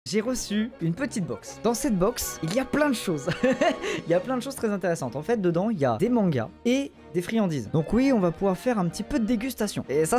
j'ai reçu une petite box. Dans cette box, il y a plein de choses. Il y a plein de choses très intéressantes. En fait, dedans, il y a des mangas et des friandises. Donc oui, on va pouvoir faire un petit peu de dégustation. Et ça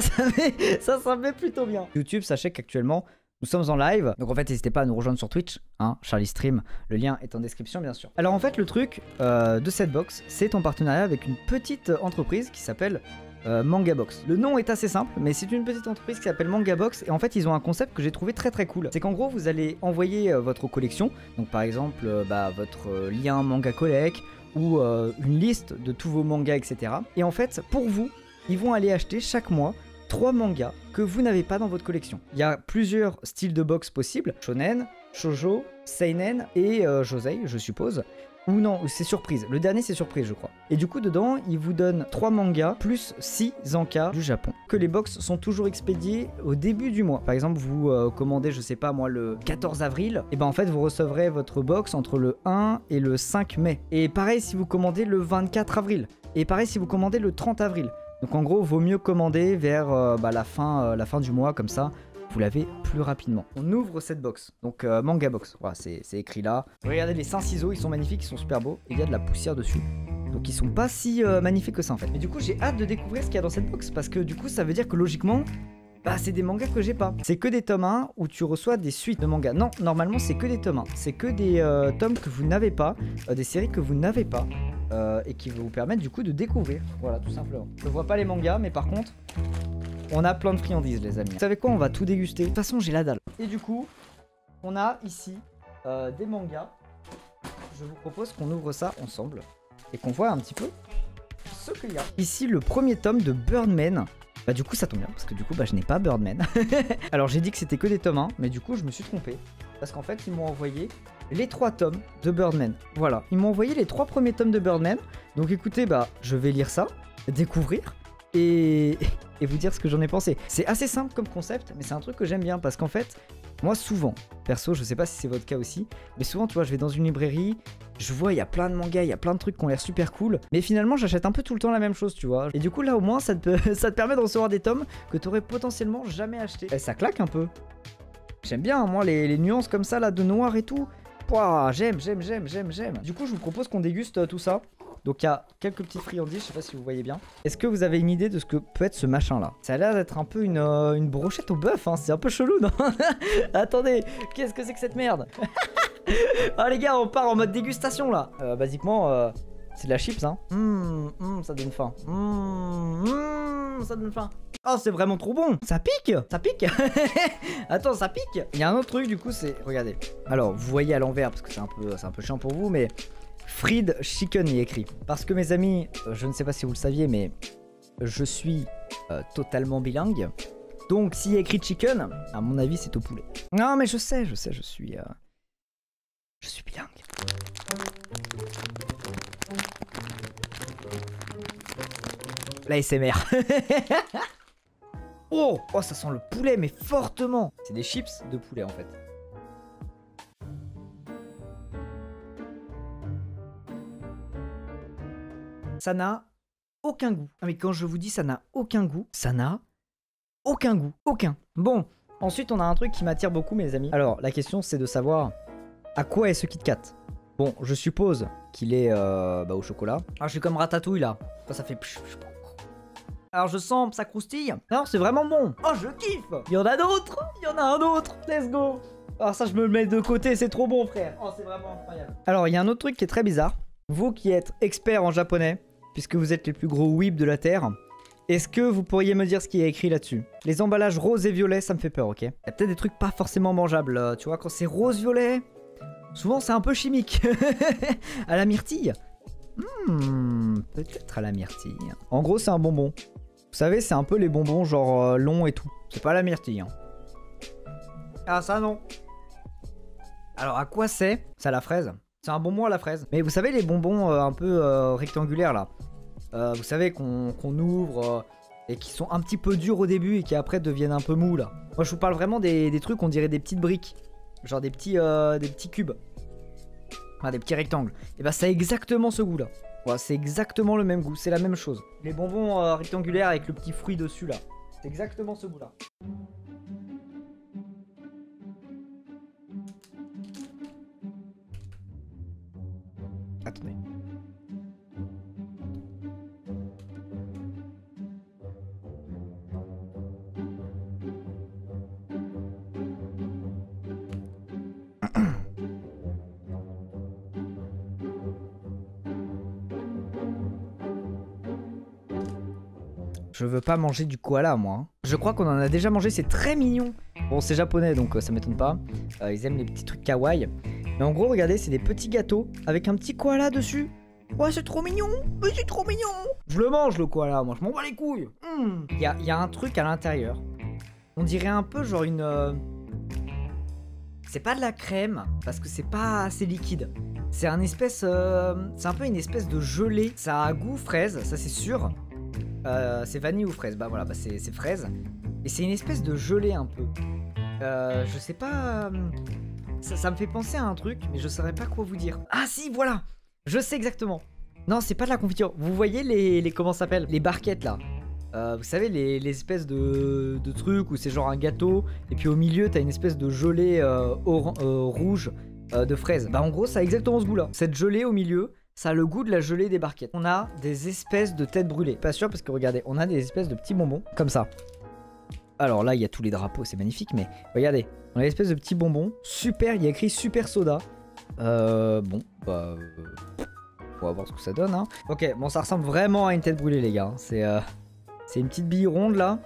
met plutôt bien. YouTube, sachez qu'actuellement, nous sommes en live. Donc en fait, n'hésitez pas à nous rejoindre sur Twitch, hein, Charlie Stream. Le lien est en description, bien sûr. Alors en fait, le truc de cette box, c'est en partenariat avec une petite entreprise qui s'appelle Manga Box. Le nom est assez simple, mais c'est une petite entreprise qui s'appelle Manga Box et en fait ils ont un concept que j'ai trouvé très cool. C'est qu'en gros vous allez envoyer votre collection, donc par exemple votre lien manga collect ou une liste de tous vos mangas, etc. Et en fait pour vous, ils vont aller acheter chaque mois 3 mangas que vous n'avez pas dans votre collection. Il y a plusieurs styles de box possibles: shonen, shoujo, seinen et josei, je suppose. Ou non, c'est surprise. Le dernier, c'est surprise, je crois. Et du coup, dedans, il vous donne 3 mangas plus 6 encas du Japon. Que les box sont toujours expédiés au début du mois. Par exemple, vous commandez, je sais pas moi, le 14 avril. Et ben en fait, vous recevrez votre box entre le 1 et le 5 mai. Et pareil si vous commandez le 24 avril. Et pareil si vous commandez le 30 avril. Donc en gros, vaut mieux commander vers la fin du mois, comme ça. Vous l'avez plus rapidement. On ouvre cette box, donc Manga Box, voilà, c'est écrit là. Regardez les 5 ciseaux, ils sont magnifiques, ils sont super beaux, et il y a de la poussière dessus. Donc ils sont pas si magnifiques que ça en fait. Mais du coup j'ai hâte de découvrir ce qu'il y a dans cette box, parce que du coup ça veut dire que logiquement, c'est des mangas que j'ai pas. C'est que des tomes 1 où tu reçois des suites de mangas. Non, normalement c'est que des tomes 1. C'est que des tomes que vous n'avez pas, des séries que vous n'avez pas, et qui vont vous permettre du coup de découvrir. Voilà, tout simplement. Je vois pas les mangas, mais par contre... on a plein de friandises les amis. Vous savez quoi, on va tout déguster. De toute façon j'ai la dalle. Et du coup, on a ici des mangas. Je vous propose qu'on ouvre ça ensemble. Et qu'on voit un petit peu ce qu'il y a. Ici le premier tome de Birdman. Bah du coup ça tombe bien parce que du coup je n'ai pas Birdman. Alors j'ai dit que c'était que des tomes 1. Mais du coup je me suis trompé. Parce qu'en fait ils m'ont envoyé les 3 tomes de Birdman. Voilà, ils m'ont envoyé les 3 premiers tomes de Birdman. Donc écoutez, je vais lire ça, découvrir et vous dire ce que j'en ai pensé. C'est assez simple comme concept, mais c'est un truc que j'aime bien parce qu'en fait, moi souvent, perso, je sais pas si c'est votre cas aussi, mais souvent tu vois, je vais dans une librairie, je vois il y a plein de mangas, il y a plein de trucs qui ont l'air super cool, mais finalement j'achète un peu tout le temps la même chose, tu vois. Et du coup là au moins ça te permet de recevoir des tomes que tu aurais potentiellement jamais acheté. Et ça claque un peu. J'aime bien, moi les nuances comme ça là de noir et tout. Pouah, j'aime. Du coup je vous propose qu'on déguste tout ça. Donc il y a quelques petites friandises, je sais pas si vous voyez bien. Est-ce que vous avez une idée de ce que peut être ce machin là? Ça a l'air d'être un peu une brochette au bœuf, hein. C'est un peu chelou, non? Attendez, qu'est-ce que c'est que cette merde? Ah les gars, on part en mode dégustation là. Basiquement, c'est de la chips, hein. Ça donne faim. Ça donne faim. Oh, c'est vraiment trop bon. Ça pique. Attends, ça pique. Il y a un autre truc du coup, c'est... Regardez. Alors, vous voyez à l'envers parce que c'est un peu chiant pour vous, mais... Fried Chicken y écrit. Parce que mes amis, je ne sais pas si vous le saviez, mais je suis totalement bilingue. Donc s'il y a écrit chicken, à mon avis c'est au poulet. Non mais je sais, je suis bilingue. L'ASMR. Oh, ça sent le poulet mais fortement. C'est des chips de poulet en fait. Ça n'a aucun goût. Ah mais quand je vous dis ça n'a aucun goût, ça n'a aucun goût. Aucun. Bon, ensuite on a un truc qui m'attire beaucoup mes amis. Alors la question c'est de savoir à quoi est ce Kit Kat. Bon, je suppose qu'il est au chocolat. Ah, je suis comme Ratatouille là. Ça fait... Alors je sens, ça croustille. Non, c'est vraiment bon. Oh, je kiffe. Il y en a d'autres. Il y en a un autre. Let's go. Alors ça, je me le mets de côté. C'est trop bon, frère. Oh, c'est vraiment incroyable. Alors, il y a un autre truc qui est très bizarre. Vous qui êtes expert en japonais, puisque vous êtes les plus gros weebs de la Terre, est-ce que vous pourriez me dire ce qui est écrit là-dessus? Les emballages rose et violet, ça me fait peur, ok? Il y a peut-être des trucs pas forcément mangeables. Tu vois, quand c'est rose-violet, souvent c'est un peu chimique. À la myrtille. Peut-être à la myrtille. En gros, c'est un bonbon. Vous savez, c'est un peu les bonbons genre longs et tout. C'est pas la myrtille. Hein. Ah, ça non. Alors, à quoi c'est? C'est à la fraise. C'est un bonbon à la fraise. Mais vous savez, les bonbons un peu rectangulaires là. Vous savez qu'on ouvre et qui sont un petit peu durs au début et qui après deviennent un peu mous là. Moi, je vous parle vraiment des trucs, on dirait des petites briques. Genre des petits cubes. Enfin, des petits rectangles. Et bah, ça a exactement ce goût là. Ouais, c'est exactement le même goût, c'est la même chose. Les bonbons rectangulaires avec le petit fruit dessus là. C'est exactement ce goût là. Attendez. Je veux pas manger du koala, moi. Hein. Je crois qu'on en a déjà mangé, c'est très mignon. Bon, c'est japonais, donc ça m'étonne pas. Ils aiment les petits trucs kawaii. Mais en gros, regardez, c'est des petits gâteaux avec un petit koala dessus. Ouais, c'est trop mignon. Mais c'est trop mignon. Je le mange, le koala, moi, je m'en bats les couilles. Il y a un truc à l'intérieur. On dirait un peu genre une... C'est pas de la crème, parce que c'est pas assez liquide. C'est un espèce... C'est un peu une espèce de gelée. Ça a goût fraise, ça c'est sûr. C'est vanille ou fraise, bah voilà, bah c'est fraise. Et c'est une espèce de gelée un peu. Je sais pas... Ça me fait penser à un truc, mais je saurais pas quoi vous dire. Ah si, voilà. Je sais exactement. Non, c'est pas de la confiture. Vous voyez les comment ça s'appelle? Les barquettes là. Vous savez, les espèces de trucs où c'est genre un gâteau. Et puis au milieu, t'as une espèce de gelée rouge de fraise. Bah en gros, ça a exactement ce goût là. Cette gelée au milieu... Ça a le goût de la gelée des barquettes. On a des espèces de têtes brûlées. Pas sûr parce que regardez, on a des espèces de petits bonbons comme ça. Alors là, il y a tous les drapeaux, c'est magnifique. Mais regardez, on a des espèces de petits bonbons. Super, il y a écrit super soda. Bon, bah... on va voir ce que ça donne. Hein. Ok, bon, ça ressemble vraiment à une tête brûlée, les gars. C'est une petite bille ronde là.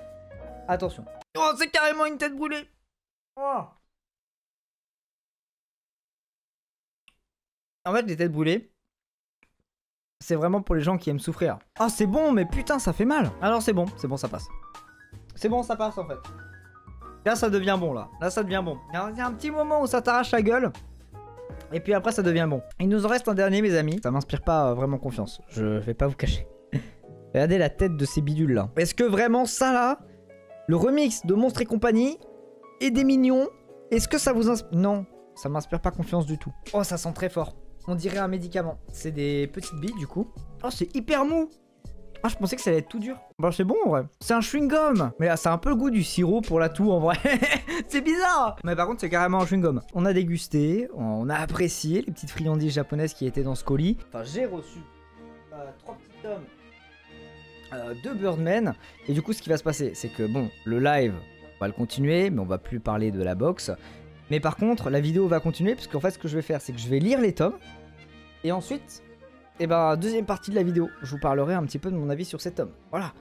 Attention. Oh, c'est carrément une tête brûlée. Oh. En fait, les têtes brûlées... C'est vraiment pour les gens qui aiment souffrir. Ah, c'est bon, mais putain, ça fait mal. Alors c'est bon, ça passe. C'est bon, ça passe en fait. Là, ça devient bon, là. Là, ça devient bon. Il y a un petit moment où ça t'arrache la gueule. Et puis après, ça devient bon. Il nous en reste un dernier, mes amis. Ça m'inspire pas vraiment confiance. Je vais pas vous cacher. Regardez la tête de ces bidules là. Est-ce que vraiment ça là, le remix de Monstres et compagnie et des mignons, est-ce que ça vous inspire? Non, ça m'inspire pas confiance du tout. Oh, ça sent très fort. On dirait un médicament. C'est des petites billes du coup. Oh, c'est hyper mou. Ah, je pensais que ça allait être tout dur. Bon, c'est bon en vrai. C'est un chewing-gum. Mais là, c'est un peu le goût du sirop pour la toux en vrai. C'est bizarre. Mais par contre, c'est carrément un chewing-gum. On a dégusté, on a apprécié les petites friandises japonaises qui étaient dans ce colis. Enfin, j'ai reçu 3 petits tomes de Birdman. Et du coup, ce qui va se passer, c'est que bon, le live, on va le continuer, mais on va plus parler de la box. Mais par contre, la vidéo va continuer, parce qu'en fait, ce que je vais faire, c'est que je vais lire les tomes. Et ensuite, eh ben, deuxième partie de la vidéo, je vous parlerai un petit peu de mon avis sur ces tomes. Voilà.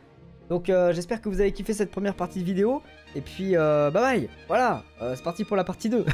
Donc, j'espère que vous avez kiffé cette première partie de vidéo. Et puis, bye bye. Voilà, c'est parti pour la partie 2.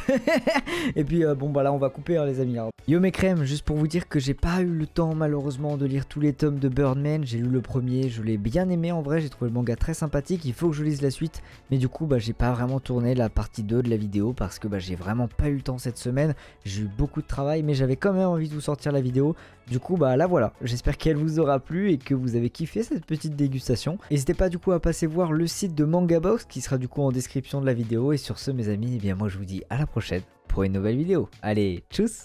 Et puis, bon, bah là, on va couper, hein, les amis. Hein. Yo mes crèmes, juste pour vous dire que j'ai pas eu le temps, malheureusement, de lire tous les tomes de Birdman. J'ai lu le premier, je l'ai bien aimé en vrai. J'ai trouvé le manga très sympathique. Il faut que je lise la suite. Mais du coup, bah, j'ai pas vraiment tourné la partie 2 de la vidéo parce que bah, j'ai vraiment pas eu le temps cette semaine. J'ai eu beaucoup de travail, mais j'avais quand même envie de vous sortir la vidéo. Du coup, bah là, voilà. J'espère qu'elle vous aura plu et que vous avez kiffé cette petite dégustation. N'hésitez pas du coup à passer voir le site de Mangabox qui sera du coup en description de la vidéo. Et sur ce, mes amis, eh bien moi je vous dis à la prochaine pour une nouvelle vidéo. Allez, tchuss!